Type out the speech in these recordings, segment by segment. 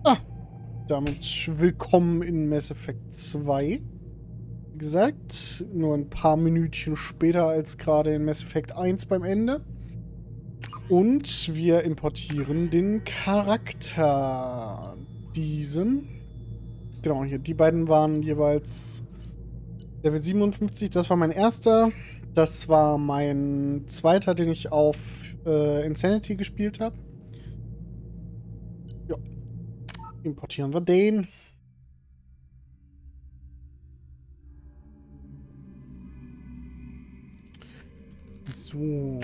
Ah, damit willkommen in Mass Effect 2. Wie gesagt, nur ein paar Minütchen später als gerade in Mass Effect 1 beim Ende. Und wir importieren den Charakter. Diesen. Genau, hier. Die beiden waren jeweils Level 57. Das war mein erster. Das war mein zweiter, den ich auf Insanity gespielt habe. Ja. Importieren wir den. So.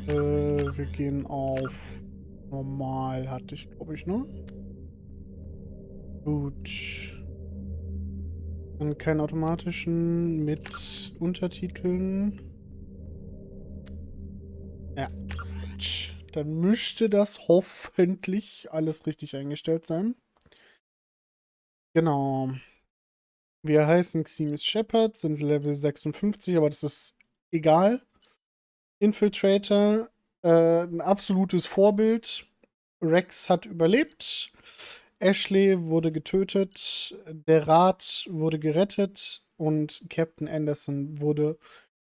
Wir gehen auf normal, hatte ich, glaube ich, ne? Gut. Dann keinen automatischen mit Untertiteln. Ja. Gut. Dann müsste das hoffentlich alles richtig eingestellt sein. Genau. Wir heißen Ximis Shepard, sind Level 56, aber das ist egal. Infiltrator, ein absolutes Vorbild. Rex hat überlebt. Ashley wurde getötet. Der Rat wurde gerettet. Und Captain Anderson wurde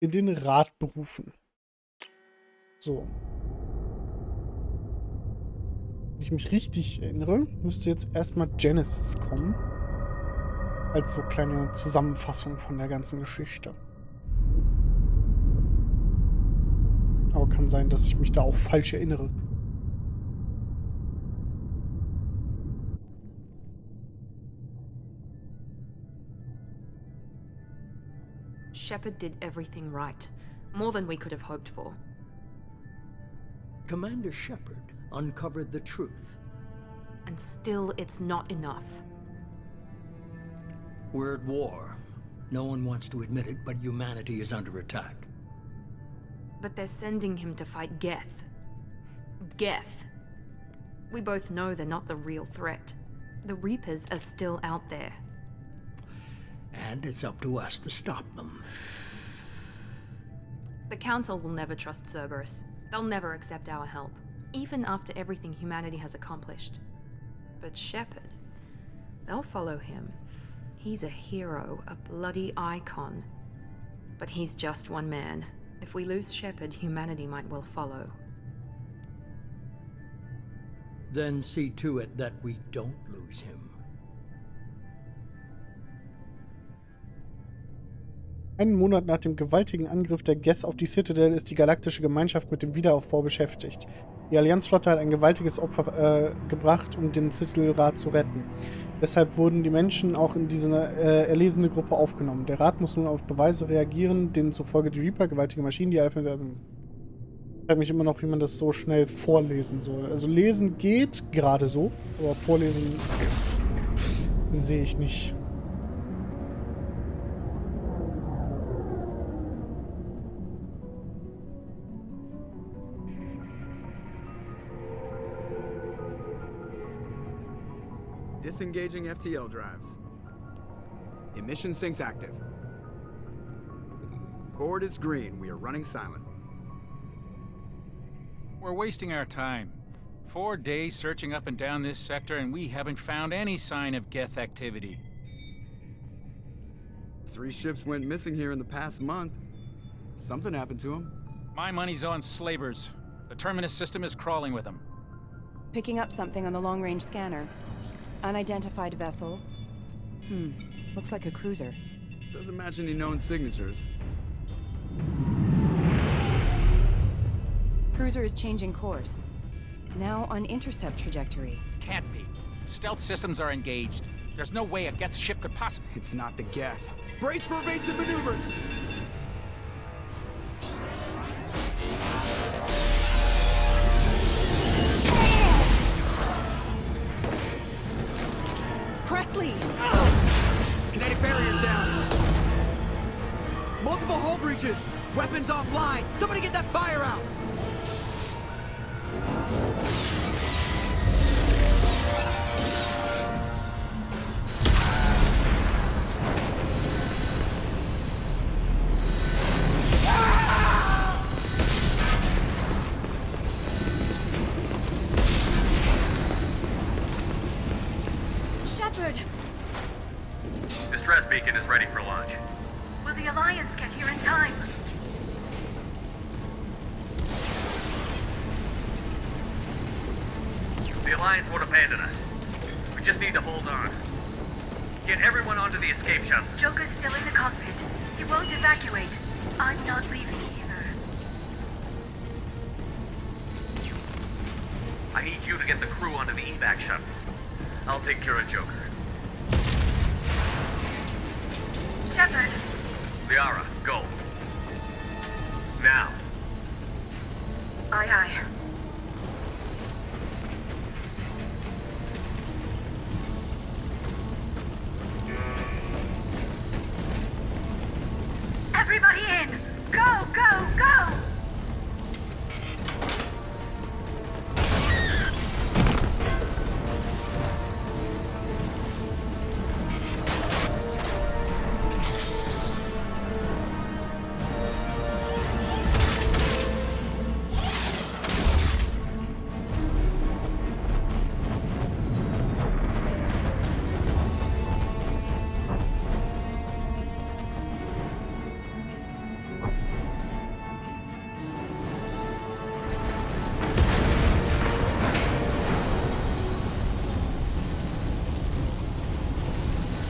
in den Rat berufen. So. Wenn ich mich richtig erinnere, müsste jetzt erstmal Genesis kommen. Als so kleine Zusammenfassung von der ganzen Geschichte. Aber kann sein, dass ich mich da auch falsch erinnere. Shepard did everything right. More than we could have hoped for. Commander Shepard uncovered the truth. And still, it's not enough. We're at war. No one wants to admit it, but humanity is under attack. But they're sending him to fight Geth. Geth. We both know they're not the real threat. The Reapers are still out there. And it's up to us to stop them. The Council will never trust Cerberus. They'll never accept our help, even after everything humanity has accomplished. But Shepard, they'll follow him. He's a hero, a bloody icon. But he's just one man. If we lose Shepard, humanity might well follow. Then see to it that we don't lose him. Einen Monat nach dem gewaltigen Angriff der Geth auf die Citadel ist die galaktische Gemeinschaft mit dem Wiederaufbau beschäftigt. Die Allianzflotte hat ein gewaltiges Opfer gebracht, um den Citadel-Rat zu retten. Deshalb wurden die Menschen auch in diese erlesene Gruppe aufgenommen. Der Rat muss nun auf Beweise reagieren, denen zufolge die Reaper, gewaltige Maschinen, die Alpha... Ich frage mich immer noch, wie man das so schnell vorlesen soll. Also lesen geht gerade so, aber vorlesen sehe ich nicht. Disengaging FTL drives. Emission sinks active. Board is green. We are running silent. We're wasting our time. 4 days searching up and down this sector, and we haven't found any sign of Geth activity. 3 ships went missing here in the past month. Something happened to them. My money's on slavers. The Terminus system is crawling with them. Picking up something on the long-range scanner. Unidentified vessel. Looks like a cruiser. Doesn't match any known signatures. Cruiser is changing course. Now on intercept trajectory. Can't be. Stealth systems are engaged. There's no way a Geth ship could possibly... It's not the Geth. Brace for evasive maneuvers! Presley! Kinetic barriers down! Multiple hull breaches! Weapons offline! Somebody get that fire out! beacon is ready for launch. Will the Alliance get here in time? The Alliance won't abandon us. We just need to hold on. Get everyone onto the escape shuttle. Joker's still in the cockpit. He won't evacuate. I'm not leaving either. I need you to get the crew onto the evac shuttle. I'll take care of Joker. Shepard. Liara, go. Now. Aye, aye. Everybody in! Go, go, go!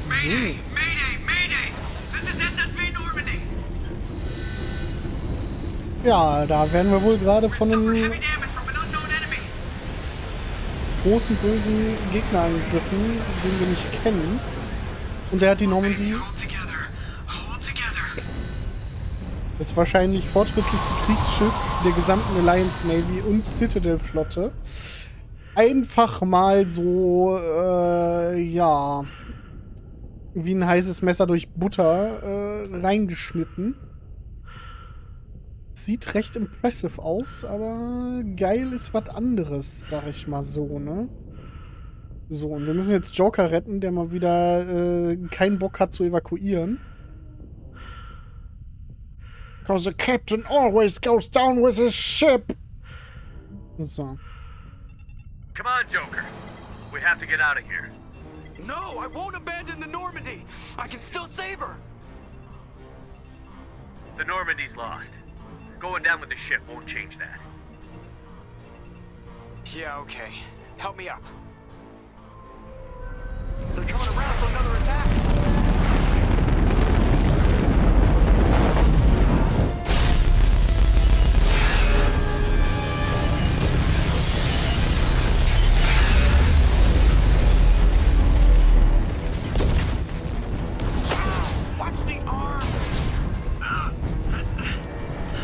Mayday! Mayday! Mayday! This is SSV Normandy! Ja, da werden wir wohl gerade von einem Heavy damage from an unknown enemy! großen, bösen Gegner angegriffen, den wir nicht kennen. Und der hat die Normandy. Hold together! Hold together! Das wahrscheinlich fortschrittlichste Kriegsschiff der gesamten Alliance Navy und Citadel-Flotte einfach mal so, ja, wie ein heißes Messer durch Butter reingeschnitten. Sieht recht impressive aus, aber geil ist was anderes, sag ich mal so, ne? So, und wir müssen jetzt Joker retten, der mal wieder keinen Bock hat zu evakuieren. Because the captain always goes down with his ship. So. Come on, Joker. We have to get out of here. No, I won't abandon the Normandy. I can still save her. The Normandy's lost. Going down with the ship won't change that. Yeah, okay. Help me up. They're coming around for another attack.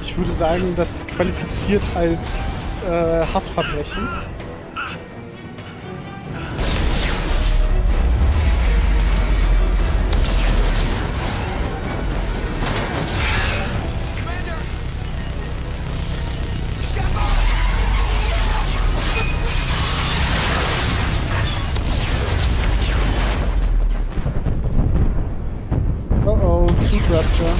Ich würde sagen, das qualifiziert als Hassverbrechen. Oh, Suit Rapture.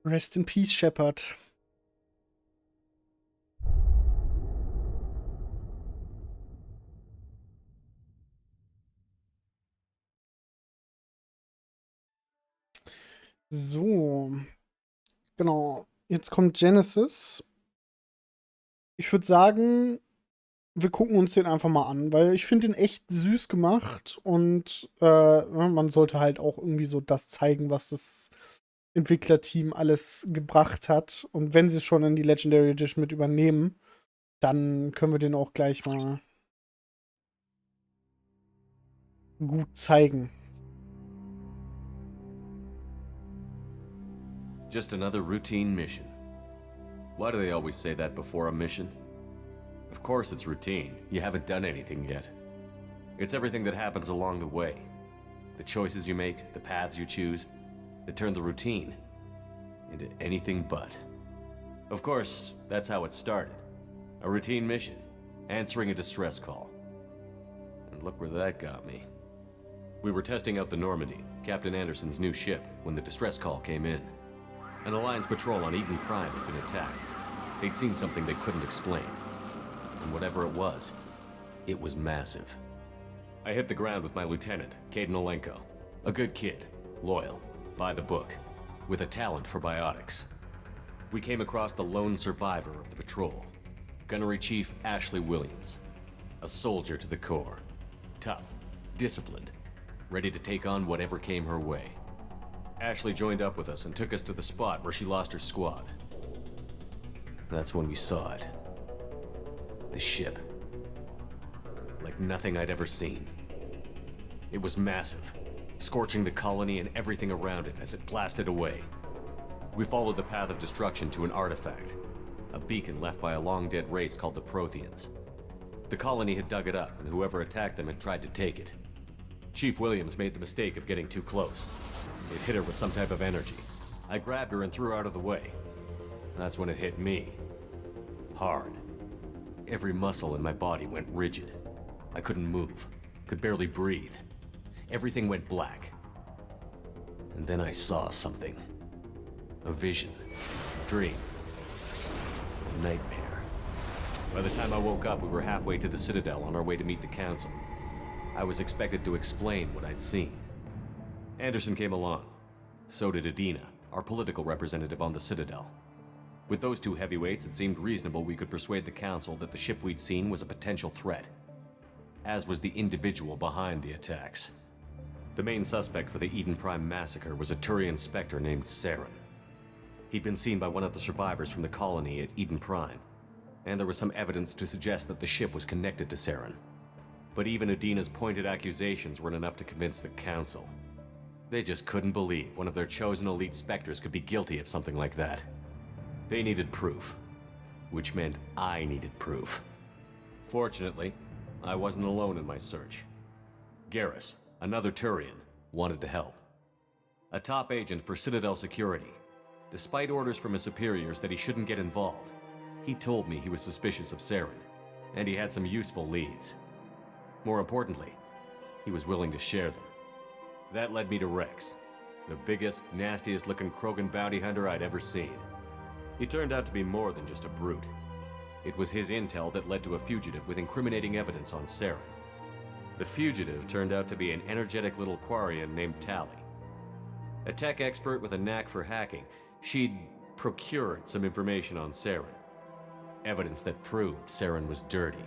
Rest in peace, Shepard. So. Genau. Jetzt kommt Genesis. Ich würde sagen, wir gucken uns den einfach mal an, weil ich finde den echt süß gemacht und man sollte halt auch irgendwie so das zeigen, was das Entwicklerteam alles gebracht hat. Und wenn sie es schon in die Legendary Edition mit übernehmen, dann können wir den auch gleich mal gut zeigen. Just another routine mission. Why do they always say that before a mission? Of course it's routine. You haven't done anything yet. It's everything that happens along the way. The choices you make, the paths you choose, that turn the routine into anything but. Of course, that's how it started. A routine mission, answering a distress call. And look where that got me. We were testing out the Normandy, Captain Anderson's new ship, when the distress call came in. An Alliance patrol on Eden Prime had been attacked. They'd seen something they couldn't explain. And whatever it was massive. I hit the ground with my lieutenant, Caden Olenko. A good kid, loyal, by the book, with a talent for biotics. We came across the lone survivor of the patrol, Gunnery Chief Ashley Williams. A soldier to the core. Tough, disciplined, ready to take on whatever came her way. Ashley joined up with us and took us to the spot where she lost her squad. That's when we saw it. The ship. Like nothing I'd ever seen. It was massive, scorching the colony and everything around it as it blasted away. We followed the path of destruction to an artifact, a beacon left by a long-dead race called the Protheans. The colony had dug it up, and whoever attacked them had tried to take it. Chief Williams made the mistake of getting too close. It hit her with some type of energy. I grabbed her and threw her out of the way. That's when it hit me. Hard. Every muscle in my body went rigid. I couldn't move, could barely breathe. Everything went black. And then I saw something. A vision. A dream. A nightmare. By the time I woke up, we were halfway to the Citadel on our way to meet the Council. I was expected to explain what I'd seen. Anderson came along. So did Adina, our political representative on the Citadel. With those two heavyweights, it seemed reasonable we could persuade the Council that the ship we'd seen was a potential threat, as was the individual behind the attacks. The main suspect for the Eden Prime massacre was a Turian Spectre named Saren. He'd been seen by one of the survivors from the colony at Eden Prime, and there was some evidence to suggest that the ship was connected to Saren. But even Adina's pointed accusations weren't enough to convince the Council. They just couldn't believe one of their chosen elite Spectres could be guilty of something like that. They needed proof, which meant I needed proof. Fortunately, I wasn't alone in my search. Garrus, another Turian, wanted to help. A top agent for Citadel Security. Despite orders from his superiors that he shouldn't get involved, he told me he was suspicious of Saren, and he had some useful leads. More importantly, he was willing to share them. That led me to Rex, the biggest, nastiest looking Krogan bounty hunter I'd ever seen. He turned out to be more than just a brute. It was his intel that led to a fugitive with incriminating evidence on Saren. The fugitive turned out to be an energetic little Quarian named Tali. A tech expert with a knack for hacking, she'd procured some information on Saren. Evidence that proved Saren was dirty.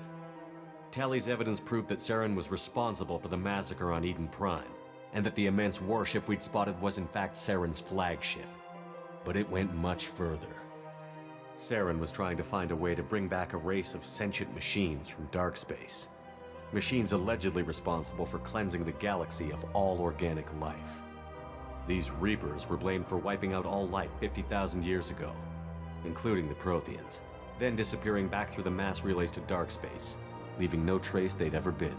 Tali's evidence proved that Saren was responsible for the massacre on Eden Prime, and that the immense warship we'd spotted was in fact Saren's flagship. But it went much further. Saren was trying to find a way to bring back a race of sentient machines from dark space. Machines allegedly responsible for cleansing the galaxy of all organic life. These Reapers were blamed for wiping out all life 50,000 years ago, including the Protheans, then disappearing back through the mass relays to dark space, leaving no trace they'd ever been.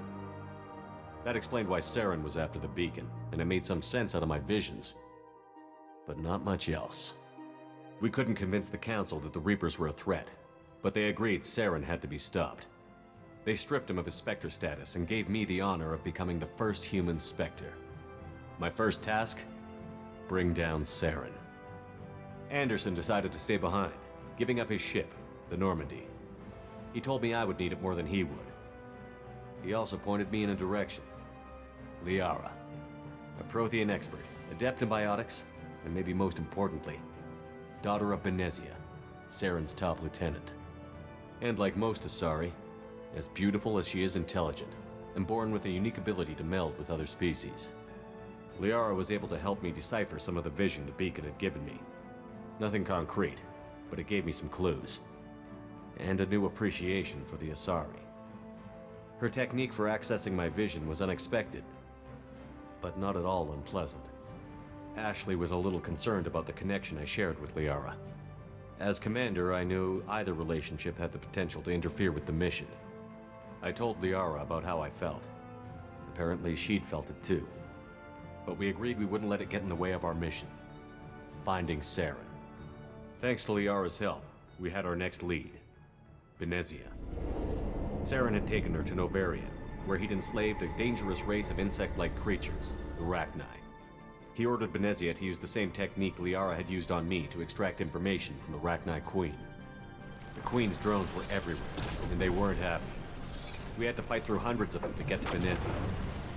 That explained why Saren was after the beacon, and it made some sense out of my visions. But not much else. We couldn't convince the Council that the Reapers were a threat, but they agreed Saren had to be stopped. They stripped him of his Spectre status and gave me the honor of becoming the first human Spectre. My first task? Bring down Saren. Anderson decided to stay behind, giving up his ship, the Normandy. He told me I would need it more than he would. He also pointed me in a direction. Liara, a Prothean expert, adept in biotics, and maybe most importantly, daughter of Benezia, Saren's top lieutenant. And like most Asari, as beautiful as she is intelligent, and born with a unique ability to meld with other species. Liara was able to help me decipher some of the vision the beacon had given me. Nothing concrete, but it gave me some clues. And a new appreciation for the Asari. Her technique for accessing my vision was unexpected, but not at all unpleasant. Ashley was a little concerned about the connection I shared with Liara. As commander, I knew either relationship had the potential to interfere with the mission. I told Liara about how I felt. Apparently, she'd felt it too. But we agreed we wouldn't let it get in the way of our mission. Finding Saren. Thanks to Liara's help, we had our next lead. Benezia. Saren had taken her to Novaria, where he'd enslaved a dangerous race of insect-like creatures, the Rachni. He ordered Benezia to use the same technique Liara had used on me to extract information from the Rachni Queen. The Queen's drones were everywhere, and they weren't happy. We had to fight through hundreds of them to get to Benezia.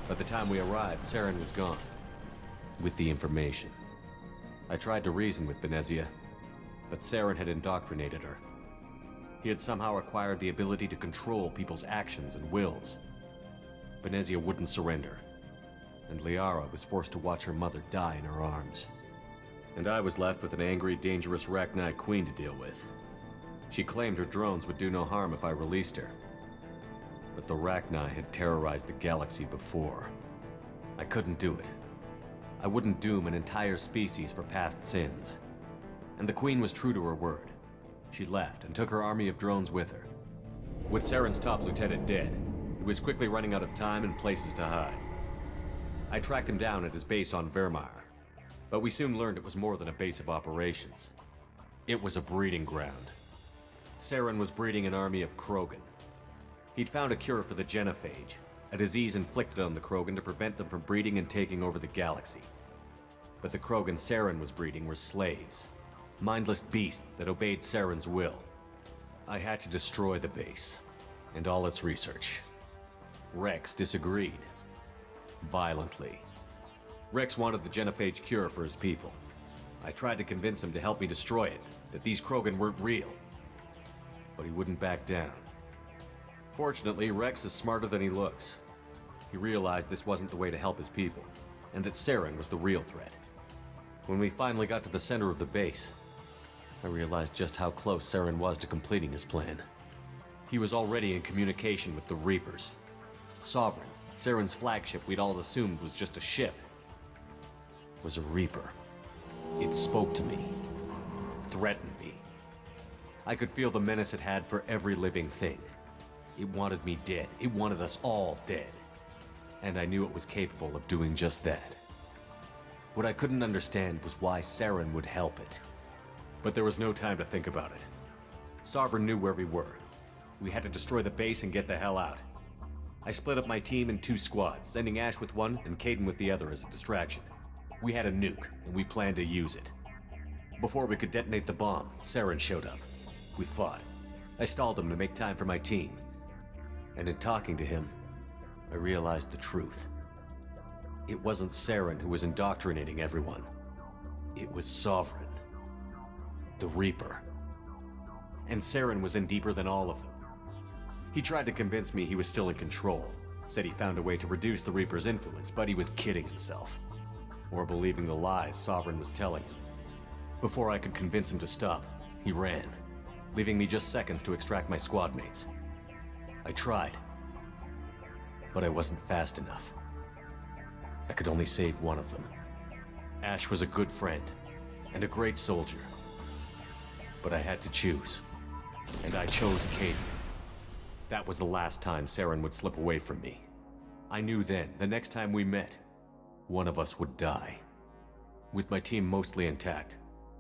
By the time we arrived, Saren was gone. With the information. I tried to reason with Benezia, but Saren had indoctrinated her. He had somehow acquired the ability to control people's actions and wills. Benezia wouldn't surrender, and Liara was forced to watch her mother die in her arms. And I was left with an angry, dangerous Rachni Queen to deal with. She claimed her drones would do no harm if I released her. But the Rachni had terrorized the galaxy before. I couldn't do it. I wouldn't doom an entire species for past sins. And the Queen was true to her word. She left and took her army of drones with her. With Saren's top lieutenant dead, he was quickly running out of time and places to hide. I tracked him down at his base on Vermeer, but we soon learned it was more than a base of operations. It was a breeding ground. Saren was breeding an army of Krogan. He'd found a cure for the genophage, a disease inflicted on the Krogan to prevent them from breeding and taking over the galaxy. But the Krogan Saren was breeding were slaves, mindless beasts that obeyed Saren's will. I had to destroy the base, and all its research. Rex disagreed. Violently. Rex wanted the genophage cure for his people. I tried to convince him to help me destroy it, that these Krogan weren't real. But he wouldn't back down. Fortunately, Rex is smarter than he looks. He realized this wasn't the way to help his people, and that Saren was the real threat. When we finally got to the center of the base, I realized just how close Saren was to completing his plan. He was already in communication with the Reapers. Sovereign, Saren's flagship we'd all assumed was just a ship, was a Reaper. It spoke to me, threatened me. I could feel the menace it had for every living thing. It wanted me dead. It wanted us all dead. And I knew it was capable of doing just that. What I couldn't understand was why Saren would help it. But there was no time to think about it. Sovereign knew where we were. We had to destroy the base and get the hell out. I split up my team in 2 squads, sending Ash with one and Caden with the other as a distraction. We had a nuke, and we planned to use it. Before we could detonate the bomb, Saren showed up. We fought. I stalled him to make time for my team. And in talking to him, I realized the truth. It wasn't Saren who was indoctrinating everyone. It was Sovereign. The Reaper. And Saren was in deeper than all of them. He tried to convince me he was still in control. Said he found a way to reduce the Reaper's influence, but he was kidding himself. Or believing the lies Sovereign was telling him. Before I could convince him to stop, he ran, leaving me just seconds to extract my squad mates. I tried, but I wasn't fast enough. I could only save one of them. Ash was a good friend and a great soldier, but I had to choose, and I chose Caden. That was the last time Saren would slip away from me. I knew then, the next time we met, one of us would die. With my team mostly intact,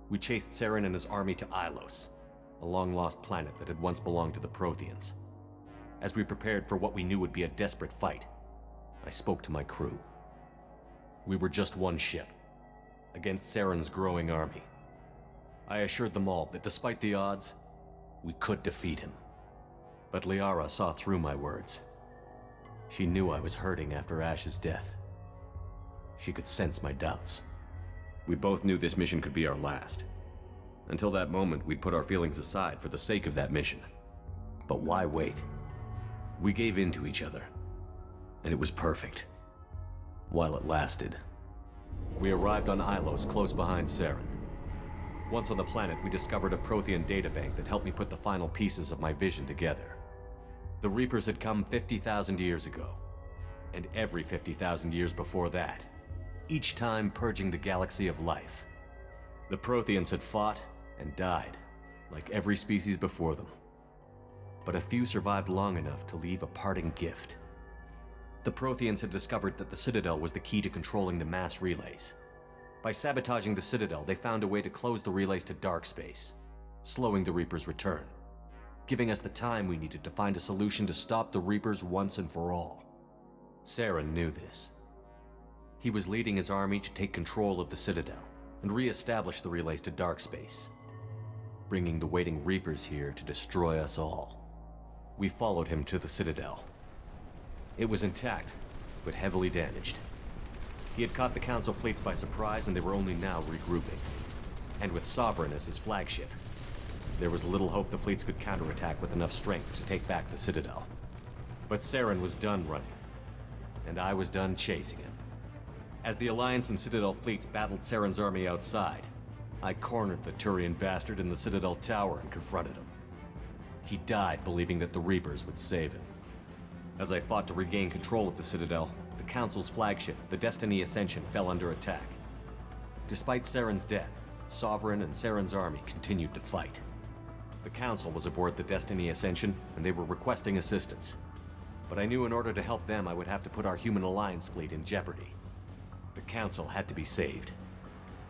we chased Saren and his army to Ilos, a long-lost planet that had once belonged to the Protheans. As we prepared for what we knew would be a desperate fight, I spoke to my crew. We were just one ship, against Saren's growing army. I assured them all that despite the odds, we could defeat him. But Liara saw through my words. She knew I was hurting after Ash's death. She could sense my doubts. We both knew this mission could be our last. Until that moment, we'd put our feelings aside for the sake of that mission. But why wait? We gave in to each other, and it was perfect. While it lasted. We arrived on Ilos close behind Saren. Once on the planet, we discovered a Prothean databank that helped me put the final pieces of my vision together. The Reapers had come 50,000 years ago, and every 50,000 years before that, each time purging the galaxy of life. The Protheans had fought and died, like every species before them. But a few survived long enough to leave a parting gift. The Protheans had discovered that the Citadel was the key to controlling the mass relays. By sabotaging the Citadel, they found a way to close the relays to dark space, slowing the Reapers' return, giving us the time we needed to find a solution to stop the Reapers once and for all. Saren knew this. He was leading his army to take control of the Citadel and re-establish the relays to dark space, bringing the waiting Reapers here to destroy us all. We followed him to the Citadel. It was intact, but heavily damaged. He had caught the Council fleets by surprise, and they were only now regrouping. And with Sovereign as his flagship, there was little hope the fleets could counterattack with enough strength to take back the Citadel. But Saren was done running, and I was done chasing him. As the Alliance and Citadel fleets battled Saren's army outside, I cornered the Turian bastard in the Citadel tower and confronted him. He died believing that the Reapers would save him. As I fought to regain control of the Citadel, the Council's flagship, the Destiny Ascension, fell under attack. Despite Saren's death, Sovereign and Saren's army continued to fight. The Council was aboard the Destiny Ascension, and they were requesting assistance. But I knew in order to help them, I would have to put our human Alliance fleet in jeopardy. The Council had to be saved.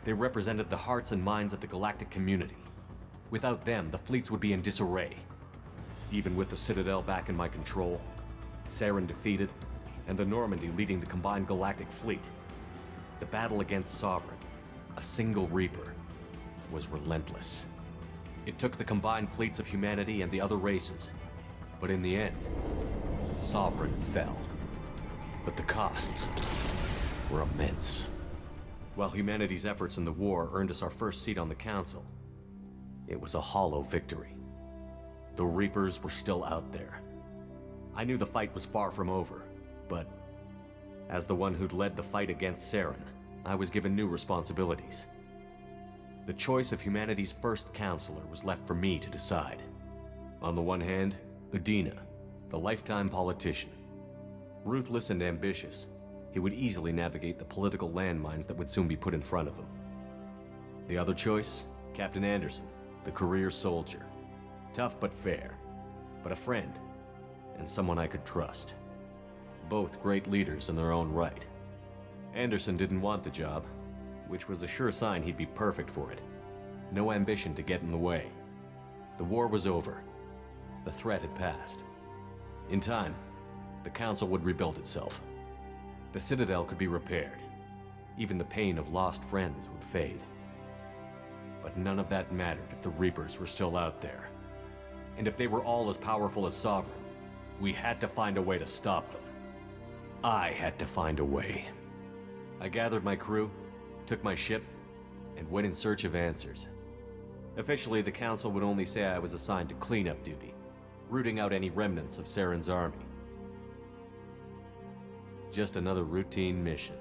They represented the hearts and minds of the galactic community. Without them, the fleets would be in disarray. Even with the Citadel back in my control, Saren defeated, and the Normandy leading the combined galactic fleet, the battle against Sovereign, a single Reaper, was relentless. It took the combined fleets of humanity and the other races, but in the end, Sovereign fell. But the costs were immense. While humanity's efforts in the war earned us our first seat on the Council, it was a hollow victory. The Reapers were still out there. I knew the fight was far from over, but as the one who'd led the fight against Saren, I was given new responsibilities. The choice of humanity's first counselor was left for me to decide. On the one hand, Udina, the lifetime politician. Ruthless and ambitious, he would easily navigate the political landmines that would soon be put in front of him. The other choice, Captain Anderson, the career soldier. Tough but fair, but a friend, and someone I could trust. Both great leaders in their own right. Anderson didn't want the job, which was a sure sign he'd be perfect for it. No ambition to get in the way. The war was over. The threat had passed. In time, the Council would rebuild itself. The Citadel could be repaired. Even the pain of lost friends would fade. But none of that mattered if the Reapers were still out there. And if they were all as powerful as Sovereign, we had to find a way to stop them. I had to find a way. I gathered my crew, took my ship, and went in search of answers. Officially, the Council would only say I was assigned to cleanup duty, rooting out any remnants of Saren's army. Just another routine mission.